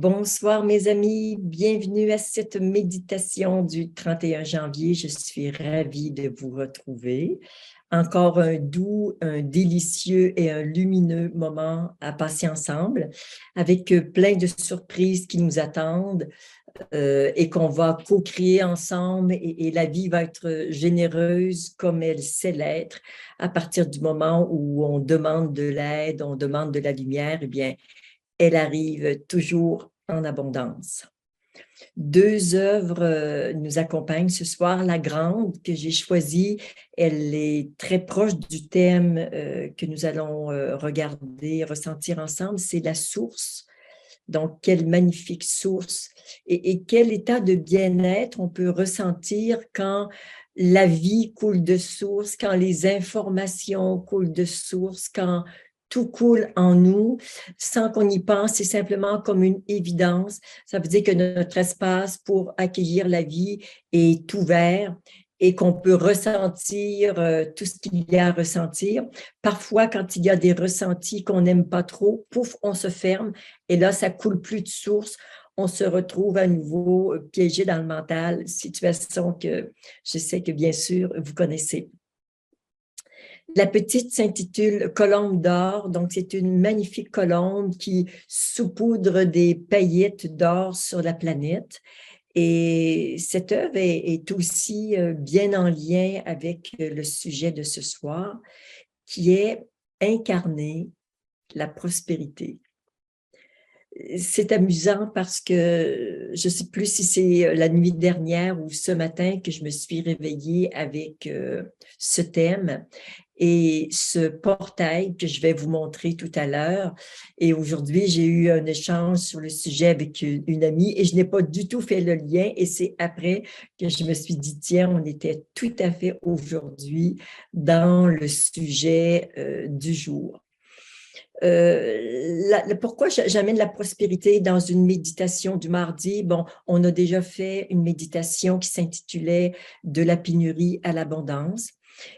Bonsoir mes amis, bienvenue à cette méditation du 31 janvier. Je suis ravie de vous retrouver. Encore un doux, un délicieux et un lumineux moment à passer ensemble avec plein de surprises qui nous attendent et qu'on va co-créer ensemble et la vie va être généreuse comme elle sait l'être à partir du moment où on demande de l'aide, on demande de la lumière, eh bien, elle arrive toujours en abondance. Deux œuvres nous accompagnent ce soir. La grande que j'ai choisie, elle est très proche du thème que nous allons regarder, ressentir ensemble, c'est la source. Donc, quelle magnifique source et quel état de bien-être on peut ressentir quand la vie coule de source, quand les informations coulent de source, quand tout coule en nous sans qu'on y pense, c'est simplement comme une évidence. Ça veut dire que notre espace pour accueillir la vie est ouvert et qu'on peut ressentir tout ce qu'il y a à ressentir. Parfois, quand il y a des ressentis qu'on n'aime pas trop, pouf, on se ferme et là, ça coule plus de source. On se retrouve à nouveau piégé dans le mental, situation que je sais que bien sûr, vous connaissez. La petite s'intitule Colombe d'or, donc c'est une magnifique colombe qui saupoudre des paillettes d'or sur la planète. Et cette œuvre est aussi bien en lien avec le sujet de ce soir, qui est incarner la prospérité. C'est amusant parce que je ne sais plus si c'est la nuit dernière ou ce matin que je me suis réveillée avec ce thème et ce portail que je vais vous montrer tout à l'heure. Et aujourd'hui, j'ai eu un échange sur le sujet avec une amie et je n'ai pas du tout fait le lien. Et c'est après que je me suis dit, tiens, on était tout à fait aujourd'hui dans le sujet du jour. Pourquoi j'amène la prospérité dans une méditation du mardi? Bon, on a déjà fait une méditation qui s'intitulait « De la pénurie à l'abondance ».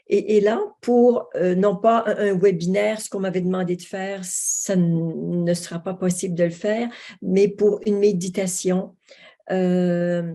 Et là, pour non pas un webinaire, ce qu'on m'avait demandé de faire, ça ne sera pas possible de le faire, mais pour une méditation, se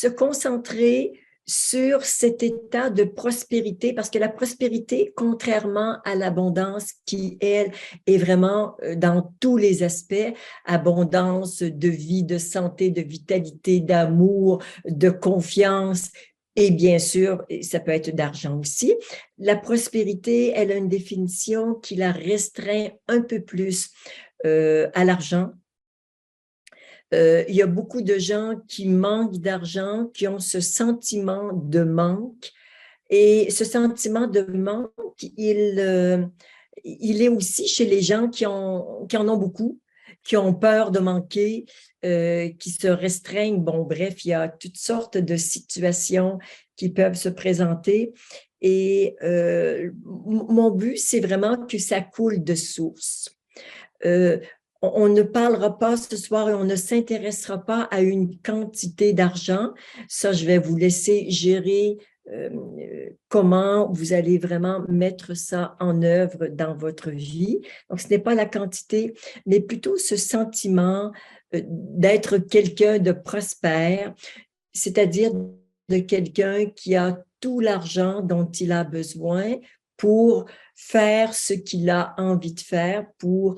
concentrer sur cet état de prospérité, parce que la prospérité, contrairement à l'abondance qui, elle, est vraiment dans tous les aspects, abondance de vie, de santé, de vitalité, d'amour, de confiance, et bien sûr, ça peut être d'argent aussi. La prospérité, elle a une définition qui la restreint un peu plus à l'argent. Il y a beaucoup de gens qui manquent d'argent, qui ont ce sentiment de manque. Et ce sentiment de manque, il est aussi chez les gens qui en ont beaucoup, qui ont peur de manquer, qui se restreignent. Bon, bref, il y a toutes sortes de situations qui peuvent se présenter. Et mon but, c'est vraiment que ça coule de source. On ne parlera pas ce soir et on ne s'intéressera pas à une quantité d'argent. Ça, je vais vous laisser gérer comment vous allez vraiment mettre ça en œuvre dans votre vie. Donc, ce n'est pas la quantité, mais plutôt ce sentiment d'être quelqu'un de prospère, c'est-à-dire de quelqu'un qui a tout l'argent dont il a besoin pour faire ce qu'il a envie de faire, pour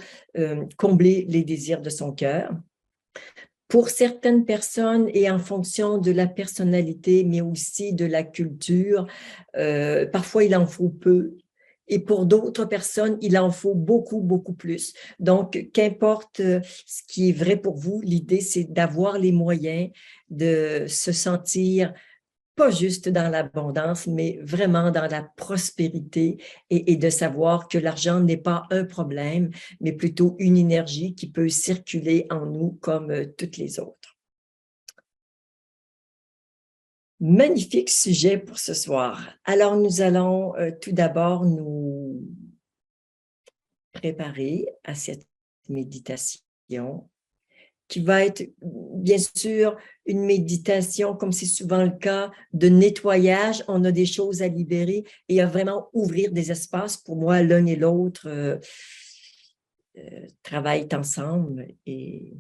combler les désirs de son cœur. Pour certaines personnes et en fonction de la personnalité, mais aussi de la culture, parfois il en faut peu. Et pour d'autres personnes, il en faut beaucoup, beaucoup plus. Donc, qu'importe ce qui est vrai pour vous, l'idée, c'est d'avoir les moyens de se sentir pas juste dans l'abondance, mais vraiment dans la prospérité et de savoir que l'argent n'est pas un problème, mais plutôt une énergie qui peut circuler en nous comme toutes les autres. Magnifique sujet pour ce soir. Alors, nous allons tout d'abord nous préparer à cette méditation qui va être, bien sûr, une méditation, comme c'est souvent le cas, de nettoyage. On a des choses à libérer et à vraiment ouvrir des espaces. Pour moi, l'un et l'autre travaillent ensemble et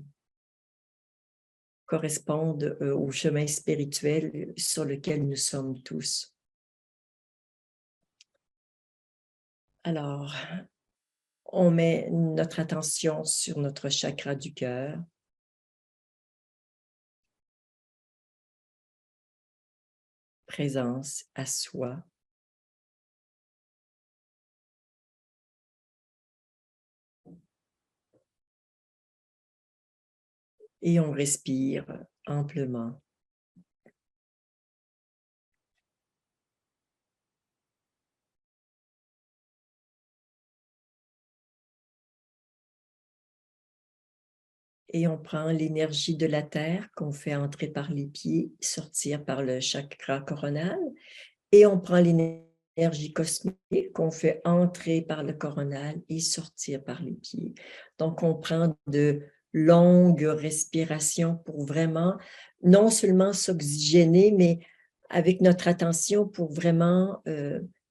correspondent au chemin spirituel sur lequel nous sommes tous. Alors, on met notre attention sur notre chakra du cœur. Présence à soi. Et on respire amplement. Et on prend l'énergie de la terre qu'on fait entrer par les pieds, sortir par le chakra coronal. Et on prend l'énergie cosmique qu'on fait entrer par le coronal et sortir par les pieds. Donc, on prend de longues respirations pour vraiment, non seulement s'oxygéner, mais avec notre attention pour vraiment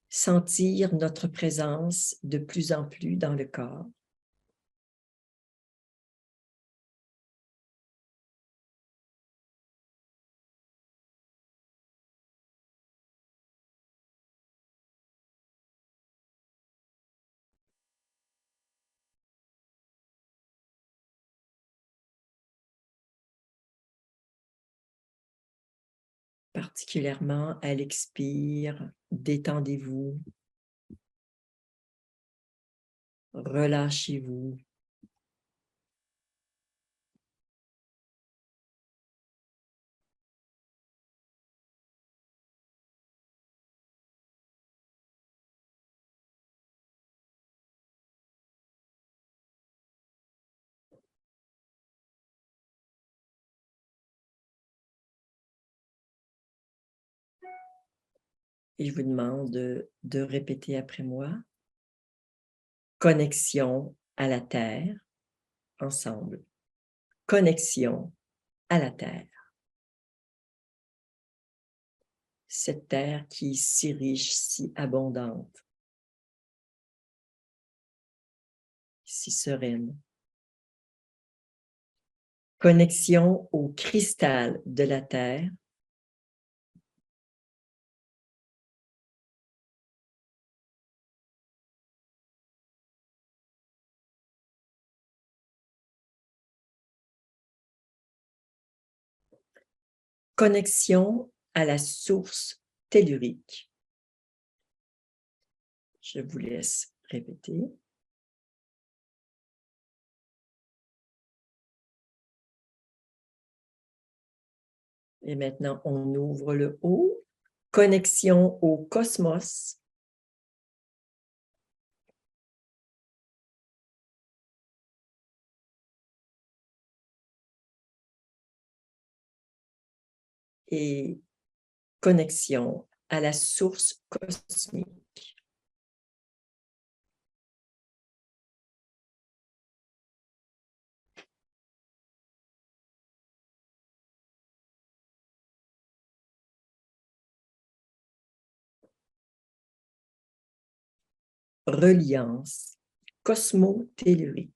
sentir notre présence de plus en plus dans le corps. Particulièrement à l'expire, détendez-vous, relâchez-vous. Et je vous demande de répéter après moi. Connexion à la terre, ensemble. Connexion à la terre. Cette terre qui est si riche, si abondante, si sereine. Connexion au cristal de la terre. Connexion à la source tellurique. Je vous laisse répéter. Et maintenant, on ouvre le haut. Connexion au cosmos. Et connexion à la source cosmique. Reliance cosmotellurique.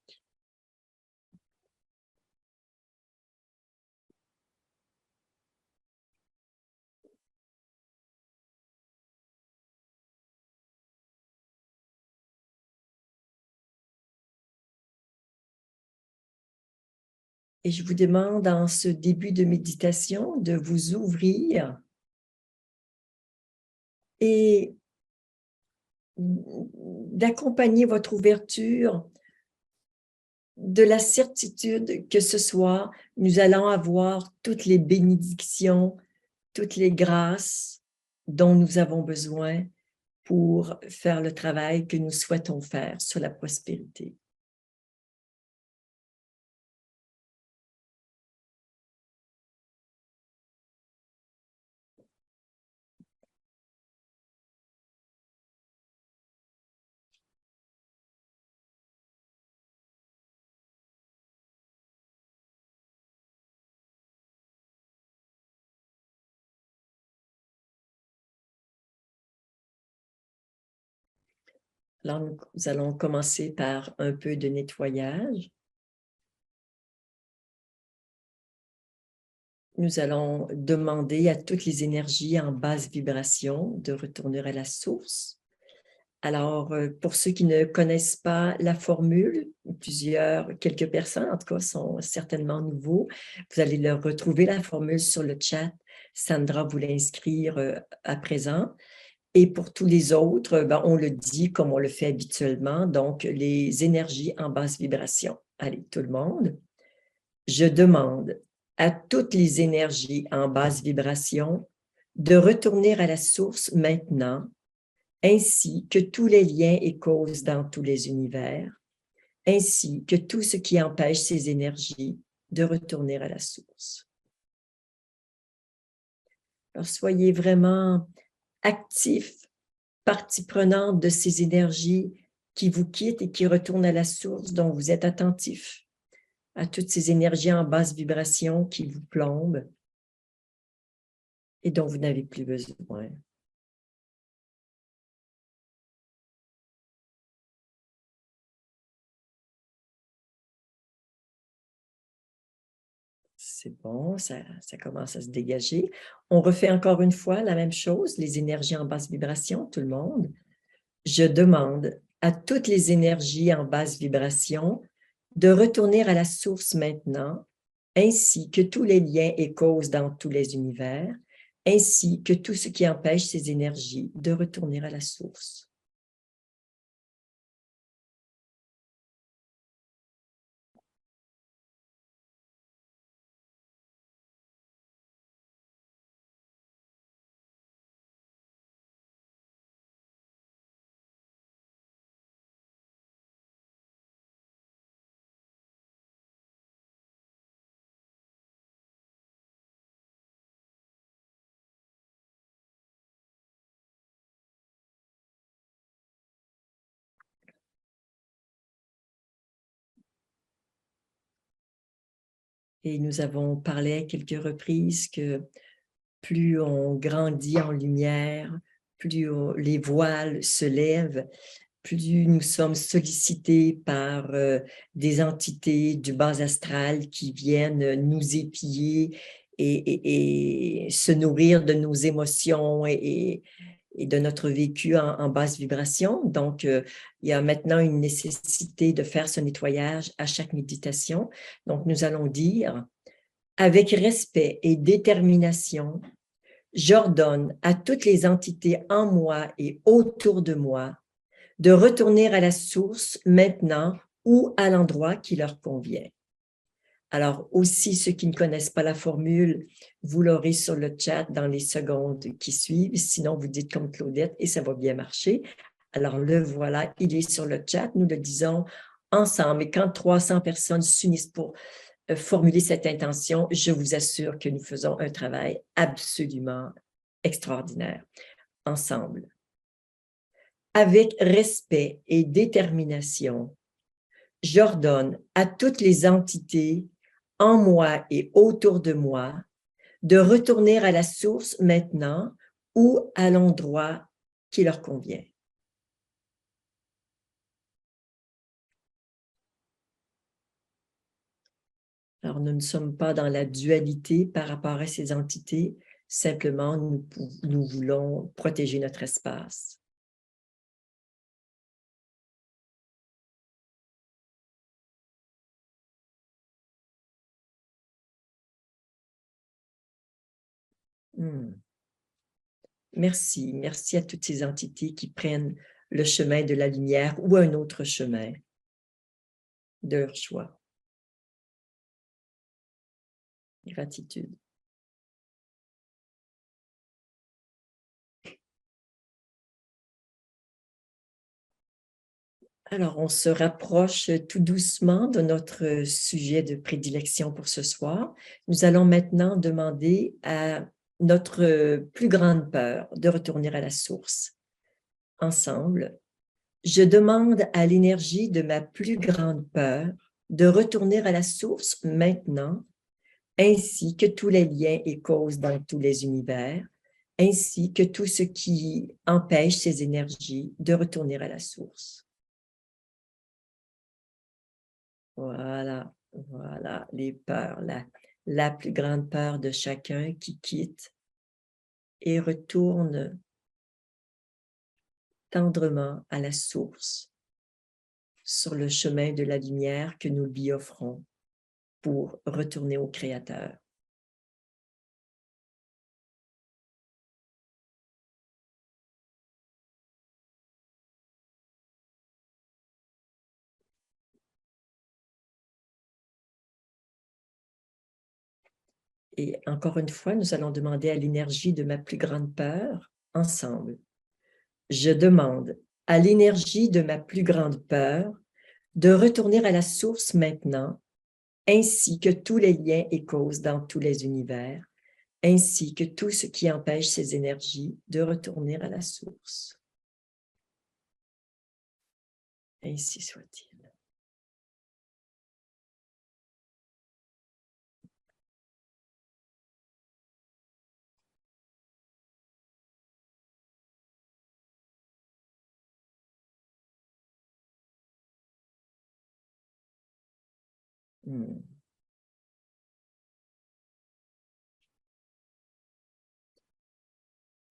Et je vous demande en ce début de méditation de vous ouvrir et d'accompagner votre ouverture de la certitude que ce soir, nous allons avoir toutes les bénédictions, toutes les grâces dont nous avons besoin pour faire le travail que nous souhaitons faire sur la prospérité. Alors, nous allons commencer par un peu de nettoyage. Nous allons demander à toutes les énergies en basse vibration de retourner à la source. Alors, pour ceux qui ne connaissent pas la formule, quelques personnes en tout cas sont certainement nouveaux, vous allez leur retrouver la formule sur le chat. Sandra vous l'inscrire à présent. Et pour tous les autres, ben, on le dit comme on le fait habituellement, donc les énergies en basse vibration. Allez, tout le monde. Je demande à toutes les énergies en basse vibration de retourner à la source maintenant, ainsi que tous les liens et causes dans tous les univers, ainsi que tout ce qui empêche ces énergies de retourner à la source. Alors, soyez vraiment actifs, partie prenante de ces énergies qui vous quittent et qui retournent à la source, dont vous êtes attentif à toutes ces énergies en basse vibration qui vous plombent et dont vous n'avez plus besoin. C'est bon, ça commence à se dégager. On refait encore une fois la même chose, les énergies en basse vibration, tout le monde. Je demande à toutes les énergies en basse vibration de retourner à la source maintenant, ainsi que tous les liens et causes dans tous les univers, ainsi que tout ce qui empêche ces énergies de retourner à la source. Et nous avons parlé à quelques reprises que plus on grandit en lumière, plus les voiles se lèvent, plus nous sommes sollicités par des entités du bas astral qui viennent nous épier et se nourrir de nos émotions et de notre vécu en basse vibration. Donc, il y a maintenant une nécessité de faire ce nettoyage à chaque méditation. Donc, nous allons dire, avec respect et détermination, j'ordonne à toutes les entités en moi et autour de moi de retourner à la source maintenant ou à l'endroit qui leur convient. Alors aussi, ceux qui ne connaissent pas la formule, vous l'aurez sur le chat dans les secondes qui suivent. Sinon, vous dites comme Claudette et ça va bien marcher. Alors le voilà, il est sur le chat. Nous le disons ensemble. Et quand 300 personnes s'unissent pour formuler cette intention, je vous assure que nous faisons un travail absolument extraordinaire ensemble. Avec respect et détermination, j'ordonne à toutes les entités en moi et autour de moi de retourner à la source maintenant ou à l'endroit qui leur convient. Alors, nous ne sommes pas dans la dualité par rapport à ces entités, simplement nous voulons protéger notre espace. Merci, merci à toutes ces entités qui prennent le chemin de la lumière ou un autre chemin de leur choix. Gratitude. Alors, on se rapproche tout doucement de notre sujet de prédilection pour ce soir. Nous allons maintenant demander à notre plus grande peur de retourner à la source. Ensemble, je demande à l'énergie de ma plus grande peur de retourner à la source maintenant, ainsi que tous les liens et causes dans tous les univers, ainsi que tout ce qui empêche ces énergies de retourner à la source. Voilà, voilà, les peurs, la plus grande peur de chacun qui quitte et retourne tendrement à la source, sur le chemin de la lumière que nous lui offrons pour retourner au Créateur. Et encore une fois, nous allons demander à l'énergie de ma plus grande peur, ensemble. Je demande à l'énergie de ma plus grande peur de retourner à la source maintenant, ainsi que tous les liens et causes dans tous les univers, ainsi que tout ce qui empêche ces énergies de retourner à la source. Ainsi soit-il.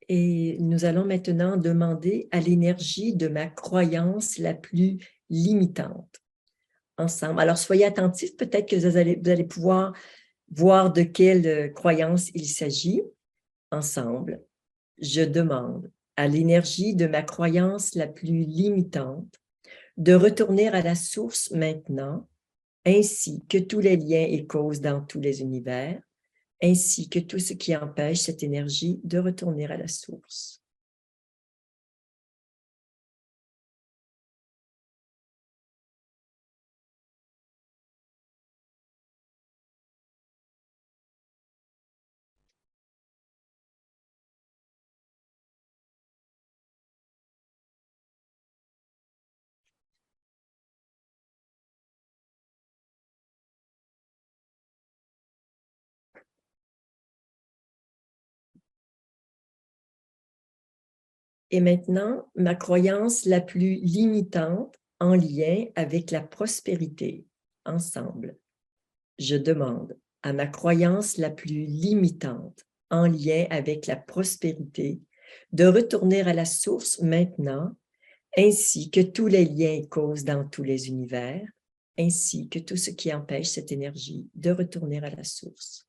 Et nous allons maintenant demander à l'énergie de ma croyance la plus limitante. Ensemble. Alors, soyez attentifs, peut-être que vous allez pouvoir voir de quelle croyance il s'agit. Ensemble, je demande à l'énergie de ma croyance la plus limitante de retourner à la source maintenant, ainsi que tous les liens et causes dans tous les univers, ainsi que tout ce qui empêche cette énergie de retourner à la source. Et maintenant, ma croyance la plus limitante en lien avec la prospérité, ensemble. Je demande à ma croyance la plus limitante en lien avec la prospérité de retourner à la source maintenant, ainsi que tous les liens et causes dans tous les univers, ainsi que tout ce qui empêche cette énergie de retourner à la source.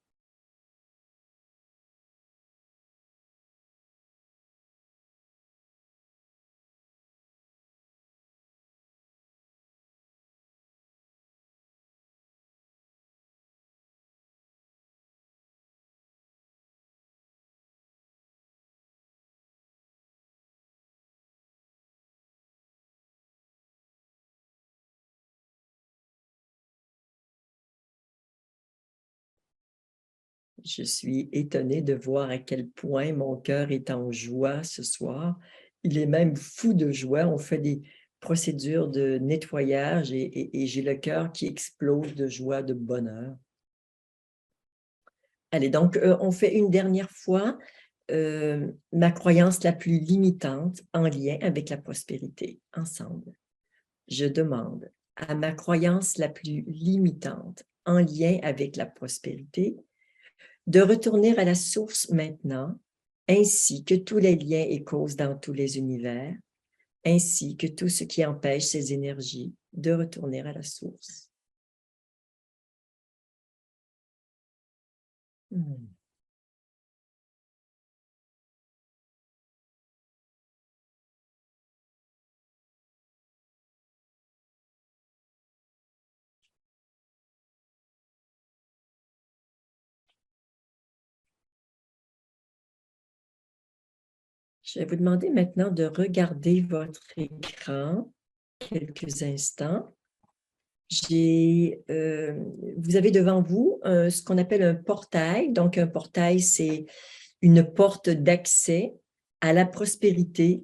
Je suis étonnée de voir à quel point mon cœur est en joie ce soir. Il est même fou de joie. On fait des procédures de nettoyage et j'ai le cœur qui explose de joie, de bonheur. Allez, donc, on fait une dernière fois ma croyance la plus limitante en lien avec la prospérité, ensemble. Je demande à ma croyance la plus limitante en lien avec la prospérité de retourner à la source maintenant, ainsi que tous les liens et causes dans tous les univers, ainsi que tout ce qui empêche ces énergies de retourner à la source. Je vais vous demander maintenant de regarder votre écran quelques instants. Vous avez devant vous ce qu'on appelle un portail. Donc, un portail, c'est une porte d'accès à la prospérité.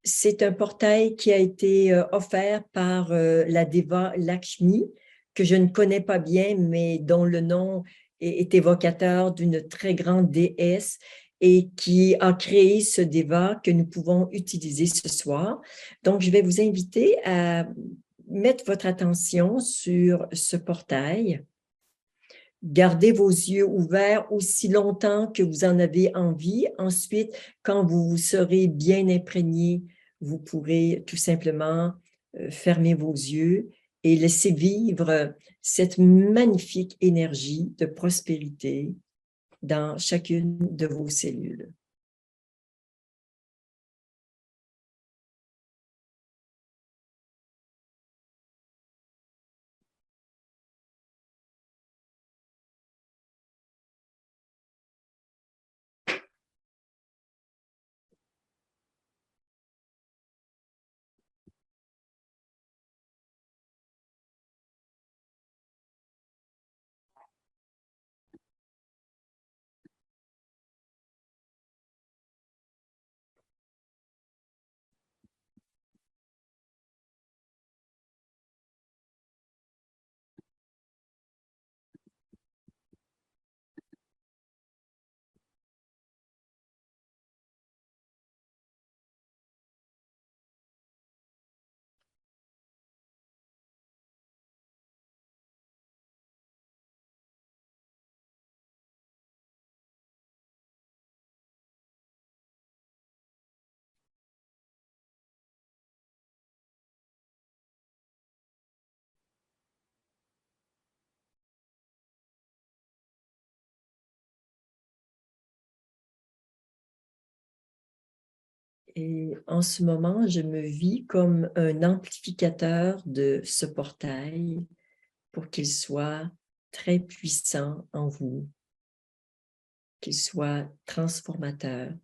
C'est un portail qui a été offert par la déva Lakshmi, que je ne connais pas bien, mais dont le nom est évocateur d'une très grande déesse et qui a créé ce débat que nous pouvons utiliser ce soir. Donc, je vais vous inviter à mettre votre attention sur ce portail. Gardez vos yeux ouverts aussi longtemps que vous en avez envie. Ensuite, quand vous serez bien imprégné, vous pourrez tout simplement fermer vos yeux et laisser vivre cette magnifique énergie de prospérité dans chacune de vos cellules. Et en ce moment, je me vis comme un amplificateur de ce portail pour qu'il soit très puissant en vous, qu'il soit transformateur,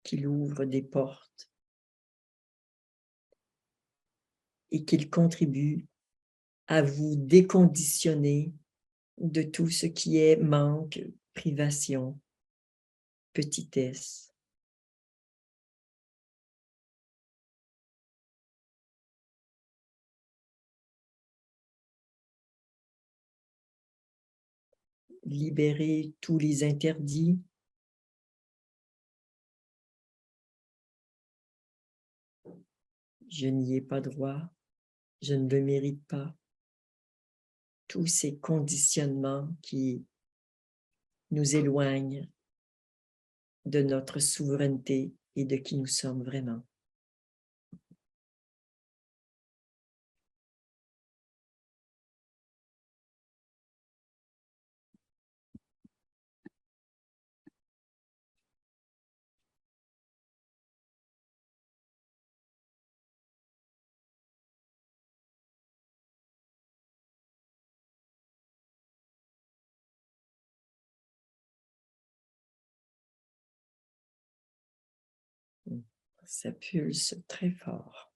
qu'il ouvre des portes et qu'il contribue à vous déconditionner de tout ce qui est manque, privation, petitesse. Libérer tous les interdits, je n'y ai pas droit, je ne le mérite pas. Tous ces conditionnements qui nous éloignent de notre souveraineté et de qui nous sommes vraiment. Ça pulse très fort.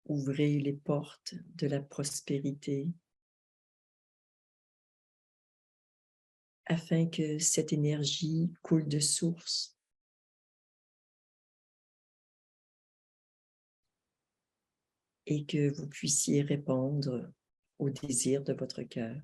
Ouvrez les portes de la prospérité afin que cette énergie coule de source. et que vous puissiez répondre aux désirs de votre cœur.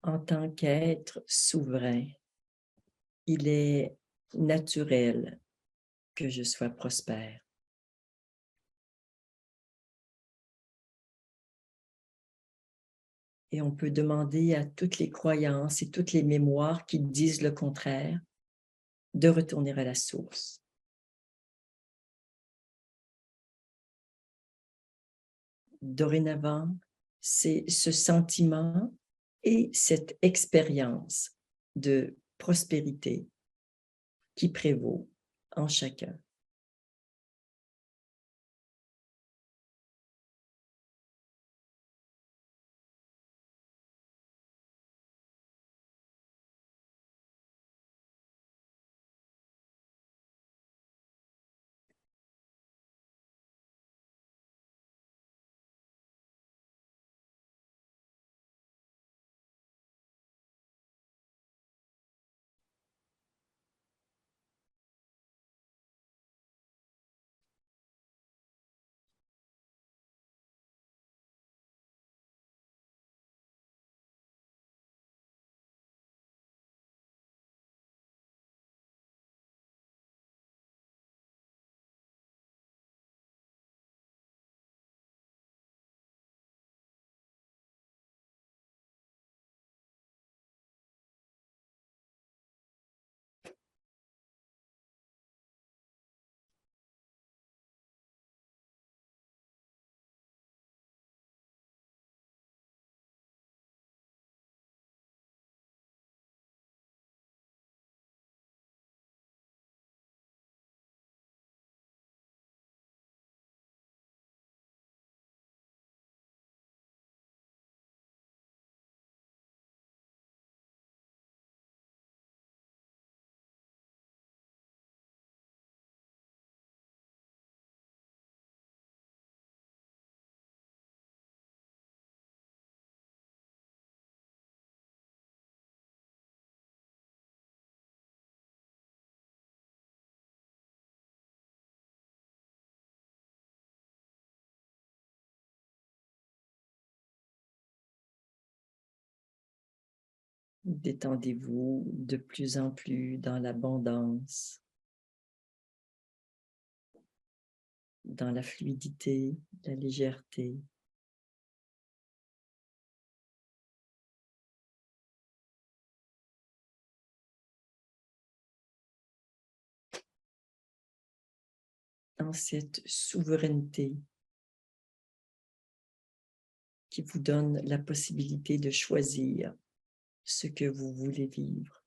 En tant qu'être souverain, il est naturel que je sois prospère. Et on peut demander à toutes les croyances et toutes les mémoires qui disent le contraire de retourner à la source. Dorénavant, c'est ce sentiment et cette expérience de prospérité qui prévaut en chacun. Détendez-vous de plus en plus dans l'abondance, dans la fluidité, la légèreté. Dans cette souveraineté qui vous donne la possibilité de choisir ce que vous voulez vivre.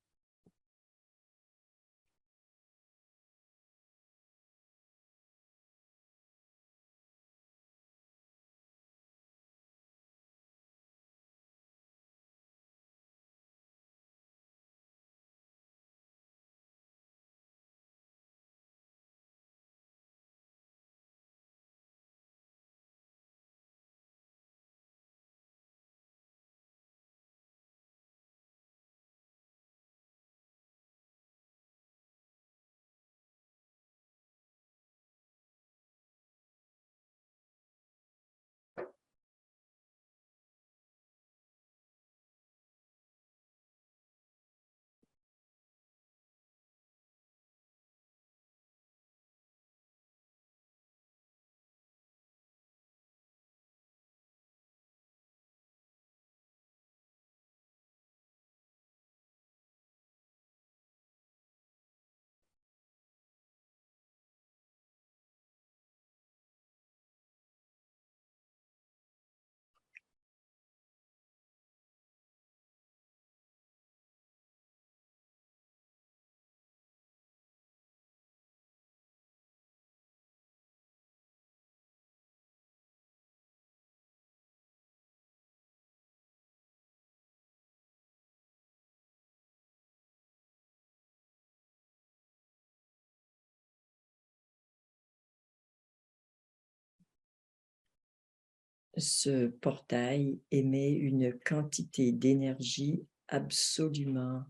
Ce portail émet une quantité d'énergie absolument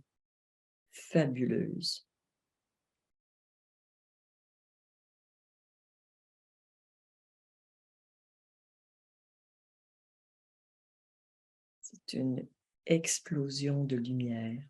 fabuleuse. C'est une explosion de lumière.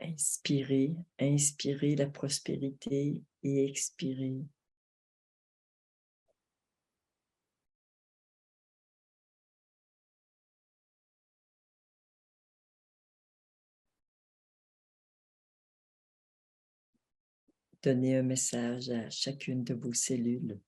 Inspirez, inspirez la prospérité et expirez. Donnez un message à chacune de vos cellules.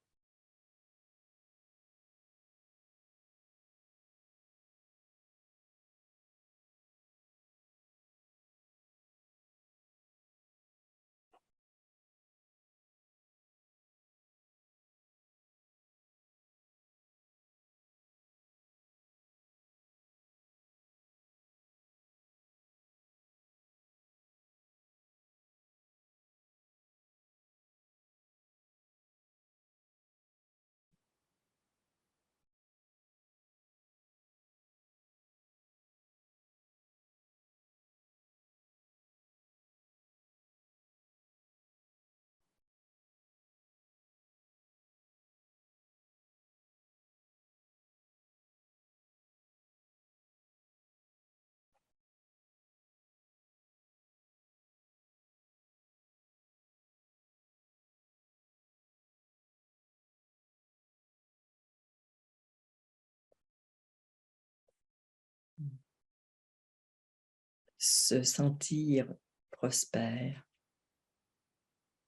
se sentir prospère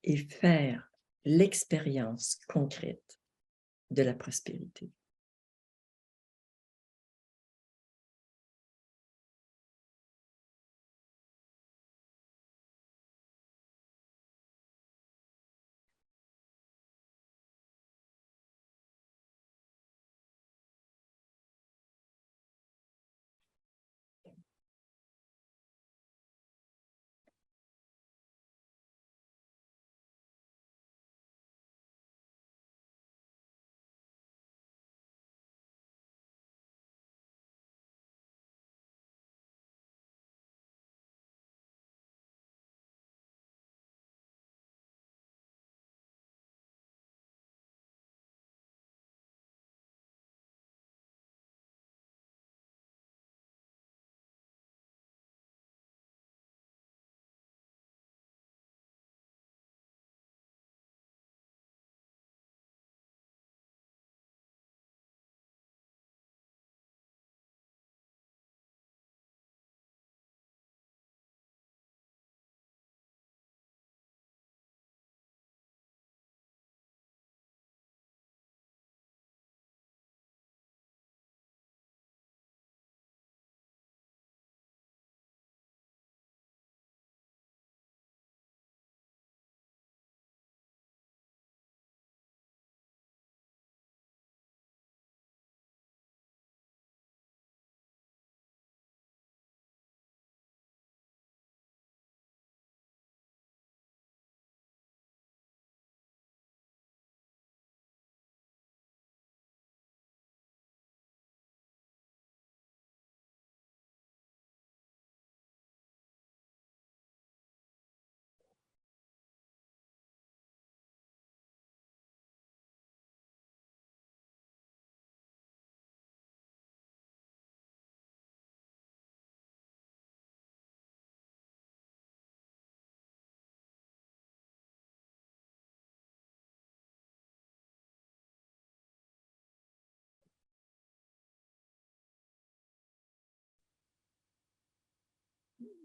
et faire l'expérience concrète de la prospérité.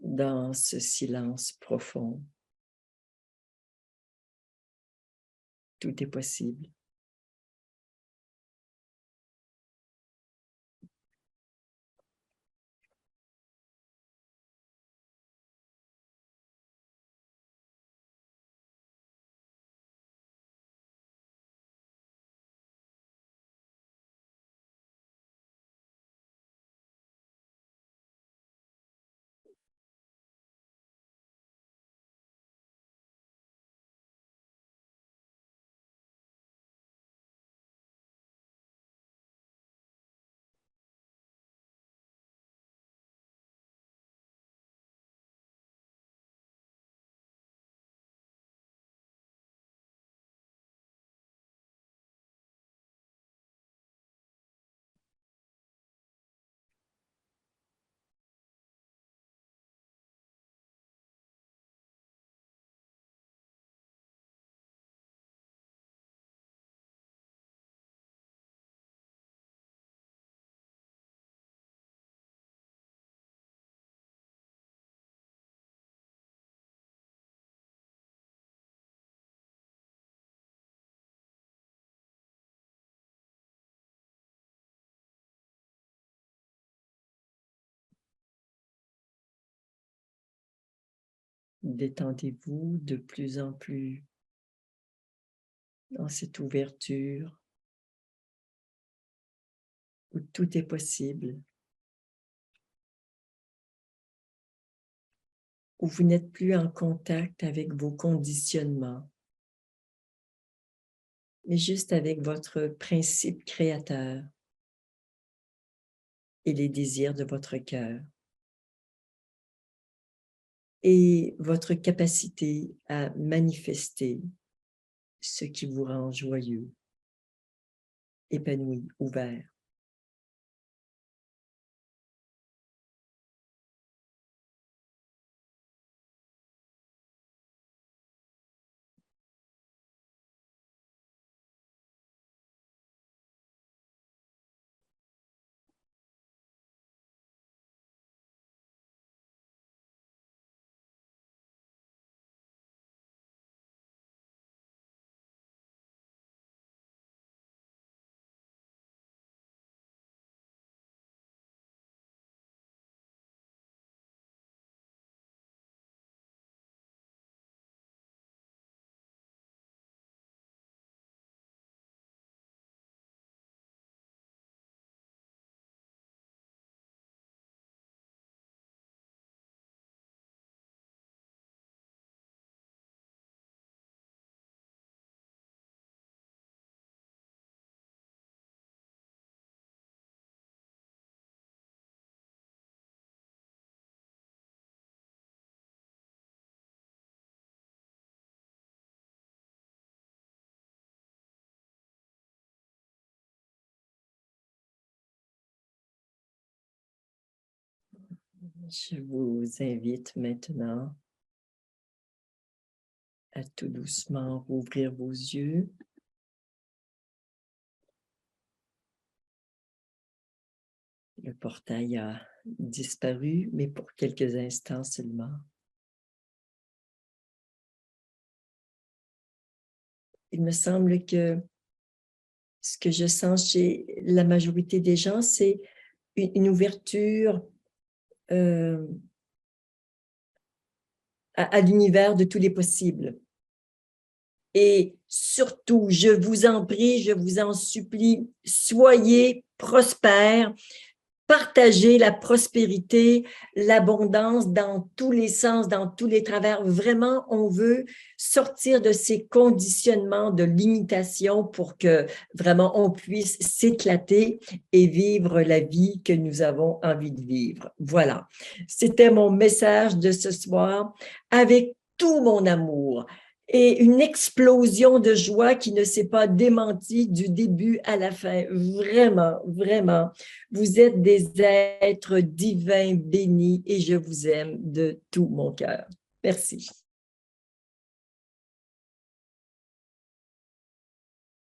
Dans ce silence profond, tout est possible. Détendez-vous de plus en plus dans cette ouverture où tout est possible, où vous n'êtes plus en contact avec vos conditionnements, mais juste avec votre principe créateur et les désirs de votre cœur et votre capacité à manifester ce qui vous rend joyeux, épanoui, ouvert. Je vous invite maintenant à tout doucement rouvrir vos yeux. Le portail a disparu, mais pour quelques instants seulement. Il me semble que ce que je sens chez la majorité des gens, c'est une ouverture à l'univers de tous les possibles. Et surtout, je vous en prie, je vous en supplie, soyez prospères, partagez la prospérité, l'abondance dans tous les sens, dans tous les travers. Vraiment, on veut sortir de ces conditionnements de limitation pour que vraiment on puisse s'éclater et vivre la vie que nous avons envie de vivre. Voilà, c'était mon message de ce soir avec tout mon amour et une explosion de joie qui ne s'est pas démentie du début à la fin. Vraiment, vraiment. Vous êtes des êtres divins bénis et je vous aime de tout mon cœur. Merci.